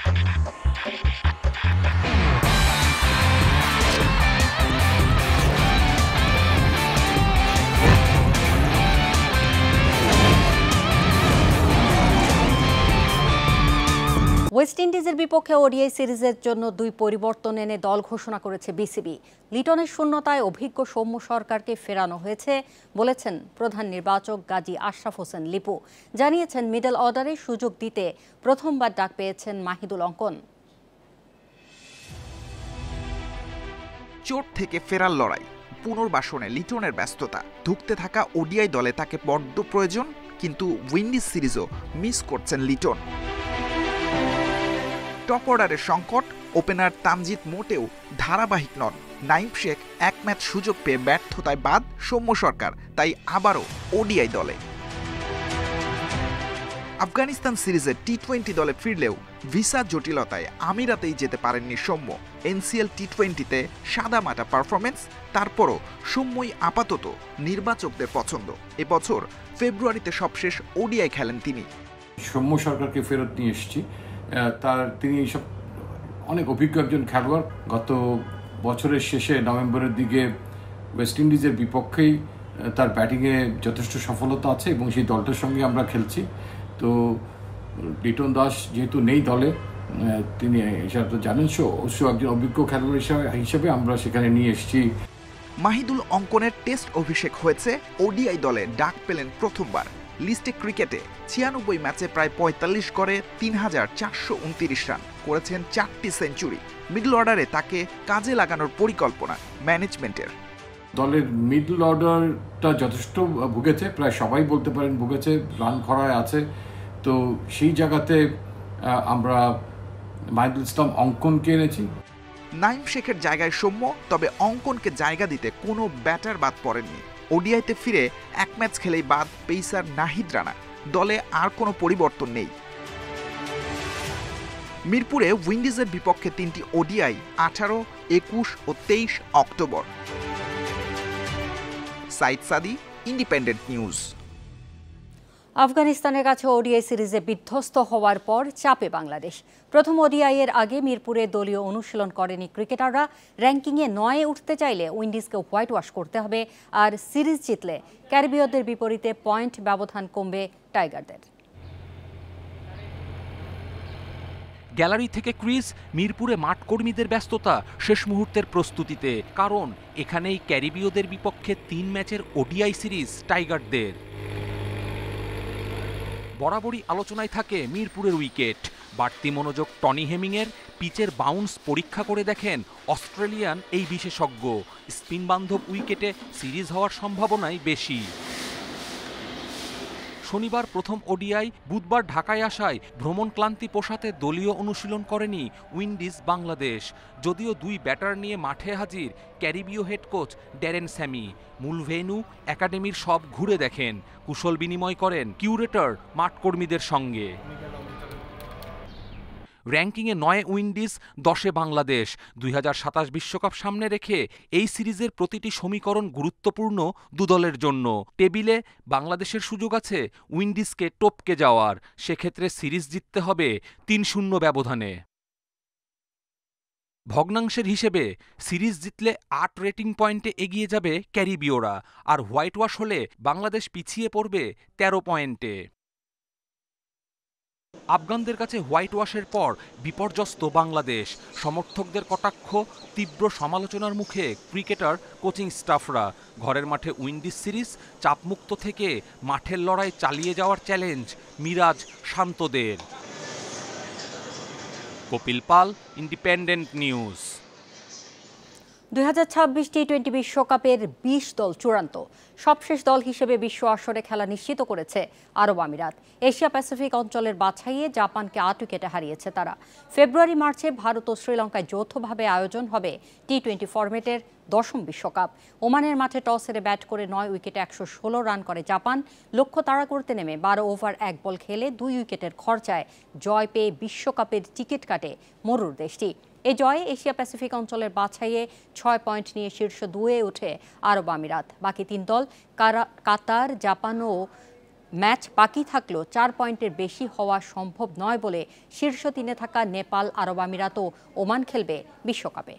West ইন্ডিজের বিপক্ষে ODI সিরিজের জন্য 2 পরিবর্তন এনে দল ঘোষণা করেছে বিসিবি। লিটনের শূন্যতায় অভিজ্ঞ সৌম্য সরকারকে ফেরানো হয়েছে বলেছেন প্রধান নির্বাচক গাজী আশরাফ হোসেন লিপু। জানিয়েছেন মিডল অর্ডারে সুযোগ দিতে প্রথমবার ডাক পেয়েছেন মাহিদুল অঙ্কন। চোট থেকে ফেরার লড়াই, পুনর্বাসনে লিটনের ব্যস্ততা, ধুঁকতে থাকা ওডিআই দলে তাকে বড্ড প্রয়োজন, কিন্তু উইন্ডিজ সিরিজও মিস করছেন লিটন। টপ অর্ডারের সংকট, ওপেনার তামজিদ মোটেও ধারাবাহিক নন। নাইম শেখ এক ম্যাচ সুযোগ পেয়ে ব্যর্থতায় বাদ সৌম্য সরকার, তাই আবারও ওডিআই দলে। আফগানিস্তান সিরিজে টি-20 দলে ফিরলেও ভিসা জটিলতায় আমিরাতেই যেতে পারেননি সৌম্য। এনসিএল টি-20তে সাদামাটা পারফরমেন্স, তারপরও সৌম্যই আপাতত নির্বাচকদের পছন্দ। এবছর ফেব্রুয়ারিতে সবশেষ ওডিআই খেলেন তিনি। সৌম্য সরকারকে ফেরত নিয়ে এসেছি। তিনি এইসব অনেক অভিজ্ঞ একজন খেলোয়াড়। গত বছরের শেষে নভেম্বরের দিকে ওয়েস্ট ইন্ডিজের বিপক্ষেই তার ব্যাটিংয়ে যথেষ্ট সফলতা আছে এবং সেই দলটার সঙ্গে আমরা খেলছি। তো লিটন দাস যেহেতু নেই দলে, তিনি সেটা তো জানেন, অবশ্য একজন অভিজ্ঞ খেলোয়াড় হিসেবে আমরা সেখানে নিয়ে এসেছি। মাহিদুল অঙ্কনের টেস্ট অভিষেক হয়েছে, ওডিআই দলে ডাক পেলেন প্রথমবার। লিস্টে ক্রিকেটে 96 ম্যাচে প্রায় 45 গড়ে 3429 রান করেছেন, 4টি সেঞ্চুরি। মিডল অর্ডারে তাকে কাজে লাগানোর পরিকল্পনা ম্যানেজমেন্টের। দলের মিডল অর্ডারটা যথেষ্ট ভুগেছে, প্রায় সবাই বলতে পারেন ভুগেছে, রান খরায় আছে। তো সেই জায়গাতে আমরা মাহিদুল ইসলাম অঙ্কনকে এনেছি। নাইম শেখের জায়গায় সৌম্য, তবে অঙ্কনকে জায়গা দিতে কোনো ব্যাটার বাদ পড়েননি। ওডিআইতে ফিরে এক ম্যাচ খেলেই বাদ পেসার নাহিদ রানা। দলে আর কোনো পরিবর্তন নেই। মিরপুরে উইন্ডিজের বিপক্ষে 3টি ওডিআই 18, 21 ও 23 অক্টোবর। সাইদ সাদি, ইন্ডিপেন্ডেন্ট নিউজ। আফগানিস্তানের কাছে ওডিআই সিরিজে বিধ্বস্ত হওয়ার পর চাপে বাংলাদেশ। প্রথম ওডিআই এর আগে মিরপুরে দলীয় অনুশীলন করেনি ক্রিকেটাররা। র্যাঙ্কিংয়ে 9-এ উঠতে চাইলে উইন্ডিজকে হোয়াইট ওয়াশ করতে হবে, আর সিরিজ জিতলে ক্যারিবীয়দের বিপরীতে পয়েন্ট ব্যবধান কমবে টাইগারদের। গ্যালারি থেকে ক্রিজ, মিরপুরে মাঠ কর্মীদের ব্যস্ততা শেষ মুহূর্তের প্রস্তুতিতে, কারণ এখানেই ক্যারিবীয়দের বিপক্ষে 3 ম্যাচের ওডিআই সিরিজ টাইগারদের। বরাবরই আলোচনায় থাকে মিরপুরের উইকেট। বাড়তি মনোযোগ টনি হেমিংয়ের। পিচের বাউন্স পরীক্ষা করে দেখেন অস্ট্রেলিয়ান এই বিশেষজ্ঞ। স্পিন বান্ধব উইকেটে সিরিজ হওয়ার সম্ভাবনাই বেশি। শনিবার প্রথম ওডিআই, বুধবার ঢাকায় আসায় ভ্রমণ ক্লান্তি পোষাতে দলীয় অনুশীলন করেনি উইন্ডিজ বাংলাদেশ। যদিও 2 ব্যাটার নিয়ে মাঠে হাজির ক্যারিবীয় হেড কোচ ড্যারেন স্যামি। মূল ভেন্যু একাডেমির সব ঘুরে দেখেন, কুশল বিনিময় করেন কিউরেটর মাঠকর্মীদের সঙ্গে। র্যাঙ্কিংয়ে 9 উইন্ডিজ, 10-এ বাংলাদেশ। 2027 বিশ্বকাপ সামনে রেখে এই সিরিজের প্রতিটি সমীকরণ গুরুত্বপূর্ণ দুদলের জন্য। টেবিলে বাংলাদেশের সুযোগ আছে উইন্ডিজকে টপকে যাওয়ার, সেক্ষেত্রে সিরিজ জিততে হবে 3-0 ব্যবধানে। ভগ্নাংশের হিসেবে সিরিজ জিতলে 8 রেটিং পয়েন্টে এগিয়ে যাবে ক্যারিবীয়রা, আর হোয়াইট ওয়াশ হলে বাংলাদেশ পিছিয়ে পড়বে 13 পয়েন্টে। আফগানদের কাছে হোয়াইট ওয়াশের পর বিপর্যস্ত বাংলাদেশ। সমর্থকদের কটাক্ষ, তীব্র সমালোচনার মুখে ক্রিকেটার, কোচিং স্টাফরা। ঘরের মাঠে উইন্ডিজ সিরিজ, চাপমুক্ত থেকে মাঠের লড়াই চালিয়ে যাওয়ার চ্যালেঞ্জ মিরাজ শান্তদের। কপিল পাল, ইন্ডিপেন্ডেন্ট নিউজ। 2026 টি-20 বিশ্বকাপের 20 দল চূড়ান্ত। সবশেষ দল হিসেবে বিশ্ব আসরে খেলা নিশ্চিত করেছে আরব আমিরাত। এশিয়া প্যাসিফিক অঞ্চলের বাছাইয়ে জাপানকে 8 উইকেটে হারিয়েছে তারা। ফেব্রুয়ারি-মার্চে ভারত ও শ্রীলঙ্কায় যৌথভাবে আয়োজন হবে টি-20 ফরম্যাটের 10ম বিশ্বকাপ। ওমানের মাঠে টস হেরে ব্যাট করে 9 উইকেটে 116 রান করে জাপান। লক্ষ্য তাড়া করতে নেমে 12 ওভার 1 বল খেলে 2 উইকেটের খরচায় জয় পেয়ে বিশ্বকাপের টিকিট কাটে মরুর দেশটি। এই জয়ে এশিয়া প্যাসিফিক অঞ্চলের বাছাইয়ে 6 পয়েন্ট নিয়ে শীর্ষ 2-এ ওঠে আরব আমিরাত। বাকি 3 দল কাতার, জাপান ও ম্যাচ বাকি থাকলেও 4 পয়েন্টের বেশি হওয়া সম্ভব নয় বলে শীর্ষ 3-এ থাকা নেপাল, আরব আমিরাত ও ওমান খেলবে বিশ্বকাপে।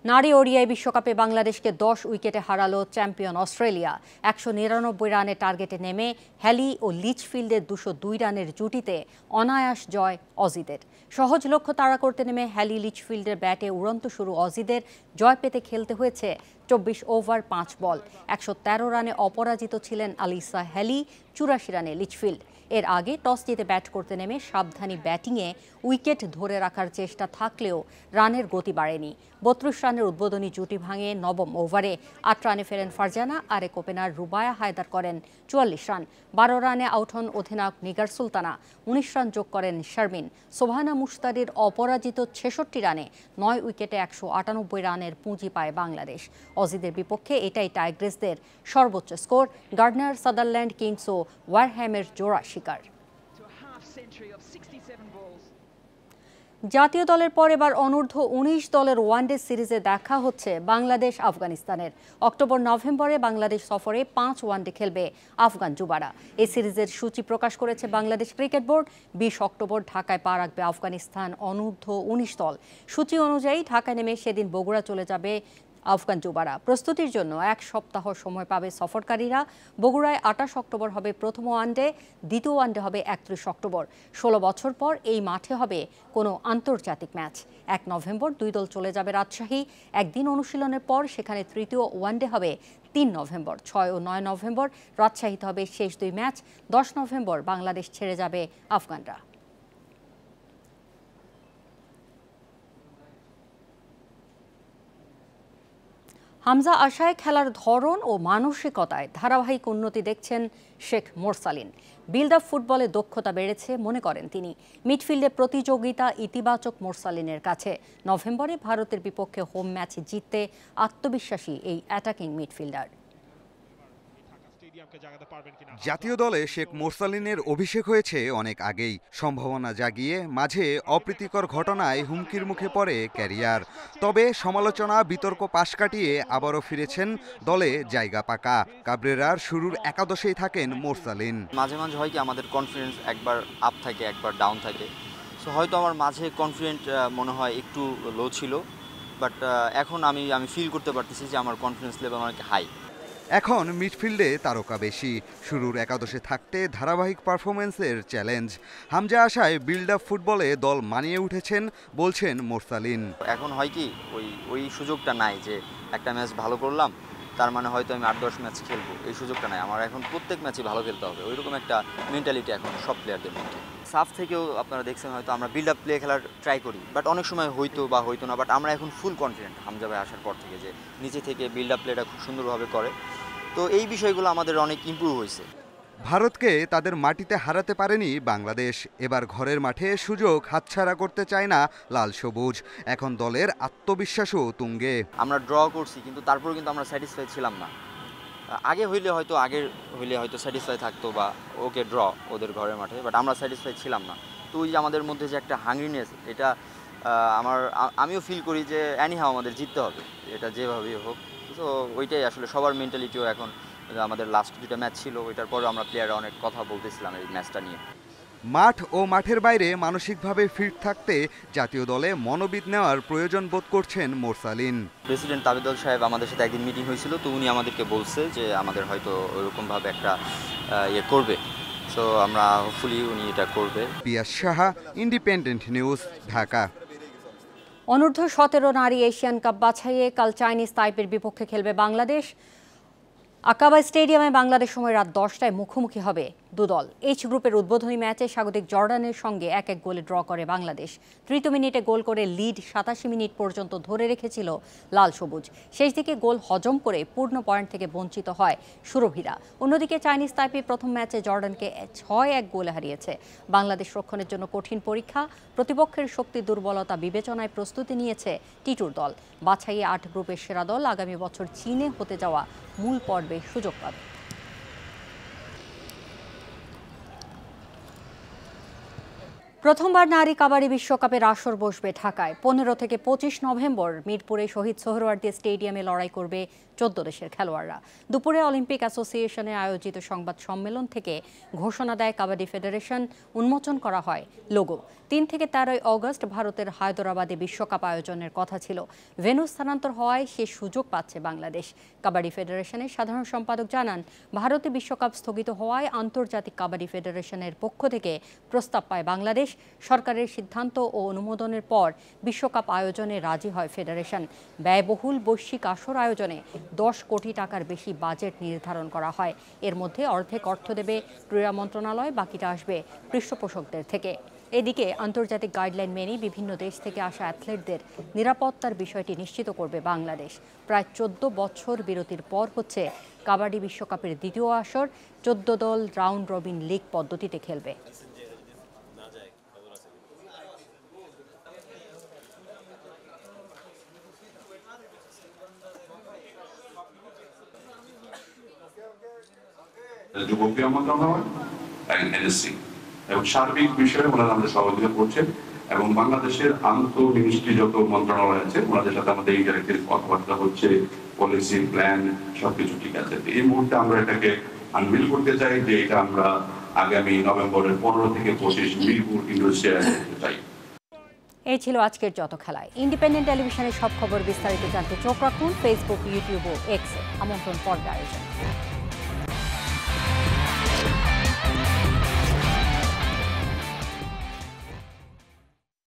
নারী ওডিআই বিশ্বকাপে বাংলাদেশকে 10 উইকেটে হারালো চ্যাম্পিয়ন অস্ট্রেলিয়া। 199 রানের টার্গেটে নেমে হ্যালি ও লিচফিল্ডের 202 রানের জুটিতে অনায়াস জয় অজিদের। সহজ লক্ষ্য তাড়া করতে নেমে হ্যালি লিচফিল্ডের ব্যাটে উড়ন্ত শুরু অজিদের। জয় পেতে খেলতে হয়েছে 24 ওভার 5 বল। 113 রানে অপরাজিত ছিলেন আলিসা হ্যালি, 84 রানে লিচফিল্ড। এর আগে টস জিতে ব্যাট করতে নেমে সাবধানী ব্যাটিংয়ে উইকেট ধরে রাখার চেষ্টা থাকলেও রানের গতি বাড়েনি। 32 রানের উদ্বোধনী জুটি ভাঙে নবম ওভারে। 8 রানে ফেরেন ফারজানা, আরেক ওপেনার রুবায়া হায়দার করেন 44 রান। 12 রানে আউট হন অধিনায়ক নিগার সুলতানা, 19 রান যোগ করেন শারমিন। সোবহানা মুশতারির অপরাজিত 66 রানে 9 উইকেটে 198 রানের পুঁজি পায় বাংলাদেশ। অজিদের বিপক্ষে এটাই টাইগ্রেসদের সর্বোচ্চ স্কোর। গার্ডনার, সাদারল্যান্ড কিংস ও ওয়ারহ্যামের জোড়া শিকার। জাতীয় দলের পর এবার অনূর্ধ্ব 19 দলের ওয়ানডে সিরিজে দেখা হচ্ছে বাংলাদেশ আফগানিস্তানের। অক্টোবর-নভেম্বরে বাংলাদেশ সফরে 5 ওয়ানডে খেলবে আফগান যুবারা। এই সিরিজের সূচি প্রকাশ করেছে বাংলাদেশ ক্রিকেট বোর্ড। 20 অক্টোবর ঢাকায় পা রাখবে আফগানিস্তান অনূর্ধ্ব 19 দল। সূচি অনুযায়ী ঢাকায় নেমে সেদিন বগুড়া চলে যাবে আফগান যুবারা। প্রস্তুতির জন্য 1 সপ্তাহ সময় পাবে সফরকারীরা। বগুড়ায় 28 অক্টোবর হবে প্রথম ওয়ানডে, দ্বিতীয় ওয়ানডে হবে 31 অক্টোবর। 16 বছর পর এই মাঠে হবে কোনো আন্তর্জাতিক ম্যাচ। 1 নভেম্বর 2 দল চলে যাবে রাজশাহী। একদিন অনুশীলনের পর সেখানে তৃতীয় ওয়ানডে হবে 3 নভেম্বর। 6 ও 9 নভেম্বর রাজশাহীতে হবে শেষ 2 ম্যাচ। 10 নভেম্বর বাংলাদেশ ছেড়ে যাবে আফগানরা। হামজা আশায় খেলার ধরন ও মানসিকতায় ধারাবাহিক উন্নতি দেখছেন শেখ মোরসালিন। বিল্ড আপ ফুটবলে দক্ষতা বেড়েছে মনে করেন তিনি। মিডফিল্ডে প্রতিযোগিতা ইতিবাচক মোরসালিনের কাছে। নভেম্বরে ভারতের বিপক্ষে হোম ম্যাচ জিততে আত্মবিশ্বাসী এই অ্যাটাকিং মিডফিল্ডার। জাতীয় দলে শেখ মোরসালিনের অভিষেক হয়েছে অনেক আগেই। সম্ভাবনা জাগিয়ে মাঝে অপ্রীতিকর ঘটনায় হুমকির মুখে পড়ে ক্যারিয়ার। তবে সমালোচনা বিতর্ক পাশ কাটিয়ে আবারও ফিরেছেন দলে জায়গা পাকা। কাবরেরার শুরুর একাদশেই থাকেন মোরসালিন। মাঝে মাঝে হয় কি আমাদের কনফিডেন্স একবার আপ থাকে একবার ডাউন থাকে। সো হয়তো আমার মাঝে কনফিডেন্ট মনে হয় একটু লো ছিল, বাট এখন আমি ফিল করতে পারতেছি যে আমার কনফিডেন্স লেভেল অনেক হাই। এখন মিডফিল্ডে তারকা বেশি। শুরুর একাদশে থাকতে ধারাবাহিক পারফরমেন্সের চ্যালেঞ্জ। হামজা আশায় বিল্ড আপ ফুটবলে দল মানিয়ে উঠেছেন বলছেন মোরসালিন। এখন হয় কি ওই সুযোগটা নাই যে একটা ম্যাচ ভালো করলাম তার মানে হয়তো আমি 8-10 ম্যাচ খেলবো, এই সুযোগটা নাই। আমার এখন প্রত্যেক ম্যাচে ভালো খেলতে হবে, ওইরকম একটা মেন্টালিটি এখন সব প্লেয়ারদের মধ্যে। সাফ থেকেও আপনারা দেখছেন হয়তো আমরা বিল্ড আপ প্লে খেলার ট্রাই করি, বাট অনেক সময় হয়তো বা হয়তো না। বাট আমরা এখন ফুল কনফিডেন্ট হামজা ভাই আসার পর থেকে যে নিচে থেকে বিল্ড আপ প্লেটা খুব সুন্দরভাবে করে। তো এই বিষয়গুলো আমাদের অনেক ইমপ্রুভ হয়েছে। ভারতকে তাদের মাটিতে হারাতে পারেনি বাংলাদেশ। এবার ঘরের মাঠে সুযোগ হাতছাড়া করতে চায় না লাল সবুজ। এখন দলের আত্মবিশ্বাসও তুঙ্গে। আমরা ড্র করছি কিন্তু তারপরে কিন্তু আমরা স্যাটিসফাই ছিলাম না। আগের হইলে হয়তো স্যাটিসফাই থাকতো বা ওকে ড্র ওদের ঘরের মাঠে, বাট আমরা স্যাটিসফাই ছিলাম না। তো ওই যে আমাদের মধ্যে যে একটা হাংরিনেস, এটা আমিও ফিল করি যে এনিহাও আমাদের জিততে হবে, এটা যেভাবেই হোক। তো ওইটাই আসলে সবার মেন্টালিটিও এখন। আমাদের লাস্ট 2টা ম্যাচ ছিল, ওইটার পরে আমরা প্লেয়াররা অনেক কথা বলতেছিলাম এই ম্যাচটা নিয়ে। মাঠ ও মাঠের বাইরে মানসিকভাবে ফিট থাকতে জাতীয় দলে মনোবিদ নেওয়ার প্রয়োজন বোধ করছেন মোরসালিন। প্রেসিডেন্ট তাবেদুল সাহেব আমাদের সাথে একদিন মিটিং হয়েছিল, তো উনি আমাদেরকে বলছে যে আমাদের হয়তো ওইরকমভাবে একটা করবে। সো আমরা হোপফুলি উনি এটা করবে। পিয়াস সাহা, ইন্ডিপেন্ডেন্ট নিউজ, ঢাকা। অনূর্ধ্ব 17 নারী এশিয়ান কাপ বাছাইয়ে কাল চাইনিজ তাইপের বিপক্ষে খেলবে বাংলাদেশ। আকাবা স্টেডিয়ামে বাংলাদেশ সময় রাত 10টায় মুখোমুখি হবে দুদল। এইচ গ্রুপের উদ্বোধনী ম্যাচে স্বাগতিক জর্ডানের সঙ্গে 1-1 গোলে ড্র করে বাংলাদেশ। তৃতীয় মিনিটে গোল করে লিড 87 মিনিট পর্যন্ত ধরে রেখেছিল লাল সবুজ। শেষ দিকে গোল হজম করে পূর্ণ পয়েন্ট থেকে বঞ্চিত হয় সুরভিরা। অন্যদিকে চাইনিজ তাইপে প্রথম ম্যাচে জর্ডানকে 6-1 গোলে হারিয়েছে। বাংলাদেশ রক্ষণের জন্য কঠিন পরীক্ষা। প্রতিপক্ষের শক্তি দুর্বলতা বিবেচনায় প্রস্তুতি নিয়েছে টিটুর দল। বাছাইয়ে 8 গ্রুপের সেরা দল আগামী বছর চীনে হতে যাওয়া মূল পর্বে সুযোগ পাবে। প্রথমবার নারী কাবাডি বিশ্বকাপের আসর বসবে ঢাকায়। 15 থেকে 25 নভেম্বর মিরপুরে শহীদ সোহরাওয়ার্দী স্টেডিয়ামে লড়াই করবে 14 দেশের খেলোয়াড়রা। দুপুরে অলিম্পিক অ্যাসোসিয়েশনে আয়োজিত সংবাদ সম্মেলন থেকে ঘোষণা দেয় কাবাডি ফেডারেশন, উন্মোচন করা হয় লোগো। 3 থেকে 13 অগস্ট ভারতের হায়দরাবাদে বিশ্বকাপ আয়োজনের কথা ছিল। ভেন্যু স্থানান্তর হওয়ায় সে সুযোগ পাচ্ছে বাংলাদেশ। কাবাডি ফেডারেশনের সাধারণ সম্পাদক জানান, ভারতে বিশ্বকাপ স্থগিত হওয়ায় আন্তর্জাতিক কাবাডি ফেডারেশনের পক্ষ থেকে প্রস্তাব পায় বাংলাদেশ। সরকারের সিদ্ধান্ত ও অনুমোদনের পর বিশ্বকাপ আয়োজনে রাজি হয় ফেডারেশন। ব্যয়বহুল বৈশ্বিক আসর আয়োজনে 10 কোটি টাকার বেশি বাজেট নির্ধারণ করা হয়। এর মধ্যে অর্ধেক অর্থ দেবে ক্রীড়া মন্ত্রণালয়, বাকিটা আসবে পৃষ্ঠপোষকদের থেকে। এদিকে আন্তর্জাতিক গাইডলাইন মেনে বিভিন্ন দেশ থেকে আসা অ্যাথলেটদের নিরাপত্তার বিষয়টি নিশ্চিত করবে বাংলাদেশ। প্রায় 14 বছর বিরতির পর হচ্ছে কাবাডি বিশ্বকাপের দ্বিতীয় আসর। 14 দল রাউন্ড রবিন লিগ পদ্ধতিতে খেলবে। যুব ক্রীড়া মন্ত্রণালয় এনএসসি এবং সার্বিক বিষয়ে ওনারা আমাদের সহযোগিতা করছেন এবং বাংলাদেশের আন্তঃমিনিস্ট্রি যত মন্ত্রণালয় আছে ওনাদের সাথে আমাদের ইন্টারেক্টিভ কথাবার্তা হচ্ছে, পলিসি প্ল্যান সবকিছু ঠিক আছে। এই মুহূর্তে আমরা এটাকে আনভিল করতে চাই যে এটা আমরা আগামী নভেম্বরের 15 থেকে 25 মিরপুর ইন্ডাস্ট্রিয়াল করতে চাই। এই ছিল আজকের যত খেলায়। ইন্ডিপেন্ডেন্ট টেলিভিশনের সব খবর বিস্তারিত জানতে চোখ রাখুন ফেসবুক, ইউটিউব ও এক্সে। আমন্ত্রণ পর্দা আয়োজন।